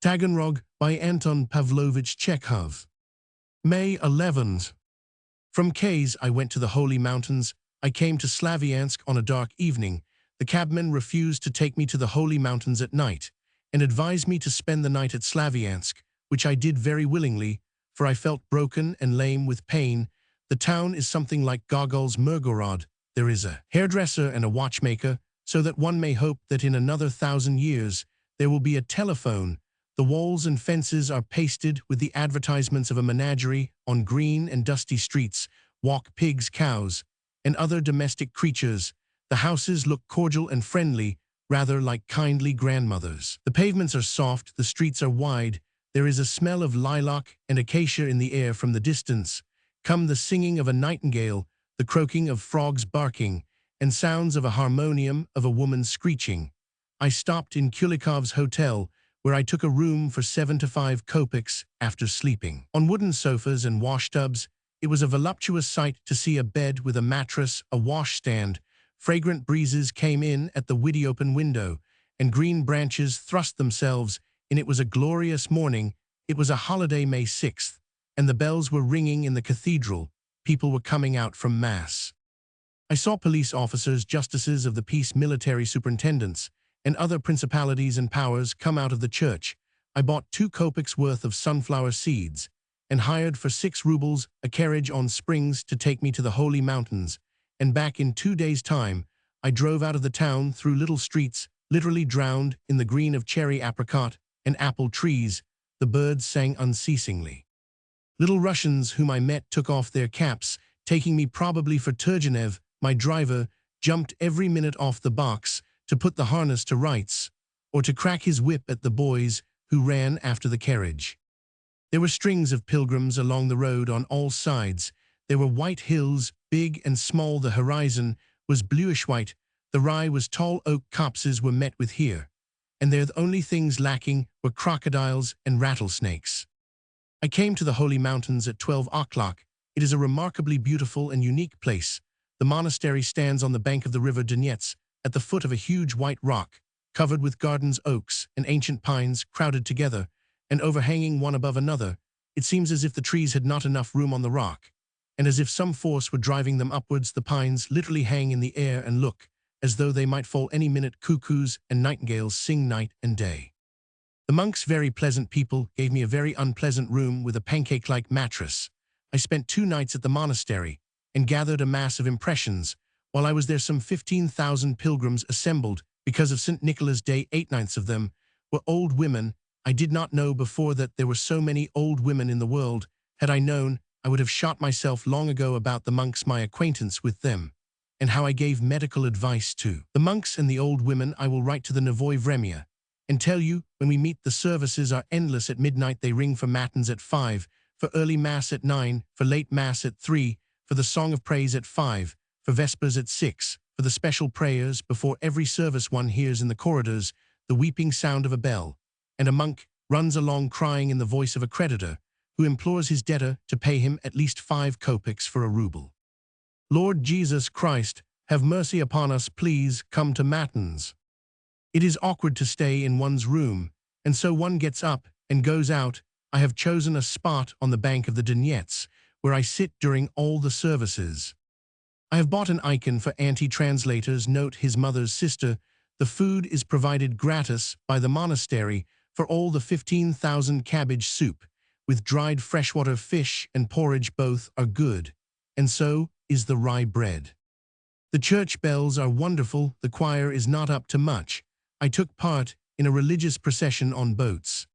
Taganrog by Anton Pavlovich Chekhov. May 11th. From Kaz I went to the Holy Mountains. I came to Slaviansk on a dark evening. The cabman refused to take me to the Holy Mountains at night, and advised me to spend the night at Slaviansk, which I did very willingly, for I felt broken and lame with pain. The town is something like Gogol's Mirgorod. There is a hairdresser and a watchmaker, so that one may hope that in another 1,000 years there will be a telephone. The walls and fences are pasted with the advertisements of a menagerie. On green and dusty streets walk pigs, cows, and other domestic creatures. The houses look cordial and friendly, rather like kindly grandmothers. The pavements are soft, the streets are wide. There is a smell of lilac and acacia in the air. From the distance come the singing of a nightingale, the croaking of frogs barking, and sounds of a harmonium, of a woman screeching. I stopped in Kulikov's hotel, where I took a room for 75 kopecks after sleeping on wooden sofas and washtubs. It was a voluptuous sight to see a bed with a mattress, a washstand. Fragrant breezes came in at the widdy open window, and green branches thrust themselves in. It was a glorious morning. It was a holiday, May 6th, and the bells were ringing in the cathedral. People were coming out from Mass. I saw police officers, justices of the peace, military superintendents, and other principalities and powers come out of the church. I bought 2 kopecks worth of sunflower seeds, and hired for 6 rubles a carriage on springs to take me to the Holy Mountains, and back in 2 days' time. I drove out of the town through little streets, literally drowned in the green of cherry, apricot, and apple trees. The birds sang unceasingly. Little Russians whom I met took off their caps, taking me probably for Turgenev. My driver jumped every minute off the box to put the harness to rights, or to crack his whip at the boys who ran after the carriage. There were strings of pilgrims along the road on all sides. There were white hills, big and small. The horizon was bluish-white. The rye was tall. Oak copses were met with here, and there the only things lacking were crocodiles and rattlesnakes. I came to the Holy Mountains at 12 o'clock. It is a remarkably beautiful and unique place. The monastery stands on the bank of the river Donets, at the foot of a huge white rock, covered with gardens, oaks, and ancient pines crowded together, and overhanging one above another. It seems as if the trees had not enough room on the rock, and as if some force were driving them upwards. The pines literally hang in the air and look as though they might fall any minute. Cuckoos and nightingales sing night and day. The monks, very pleasant people, gave me a very unpleasant room with a pancake-like mattress. I spent 2 nights at the monastery, and gathered a mass of impressions. While I was there, some 15,000 pilgrims assembled because of St. Nicholas' Day. 8/9 of them were old women. I did not know before that there were so many old women in the world. Had I known, I would have shot myself long ago. About the monks, my acquaintance with them, and how I gave medical advice to the monks and the old women, I will write to the Novoye Vremya, and tell you when we meet. The services are endless. At midnight they ring for matins at 5, for early Mass at 9, for late Mass at 3, for the song of praise at 5, for vespers at 6, for the special prayers. Before every service one hears in the corridors the weeping sound of a bell, and a monk runs along crying in the voice of a creditor, who implores his debtor to pay him at least 5 kopecks for a ruble. Lord Jesus Christ, have mercy upon us, please come to matins. It is awkward to stay in one's room, and so one gets up and goes out. I have chosen a spot on the bank of the Donets, where I sit during all the services. I have bought an icon for anti-translators. Note, his mother's sister. The food is provided gratis by the monastery for all the 15,000. Cabbage soup with dried freshwater fish and porridge, both are good, and so is the rye bread. The church bells are wonderful. The choir is not up to much. I took part in a religious procession on boats.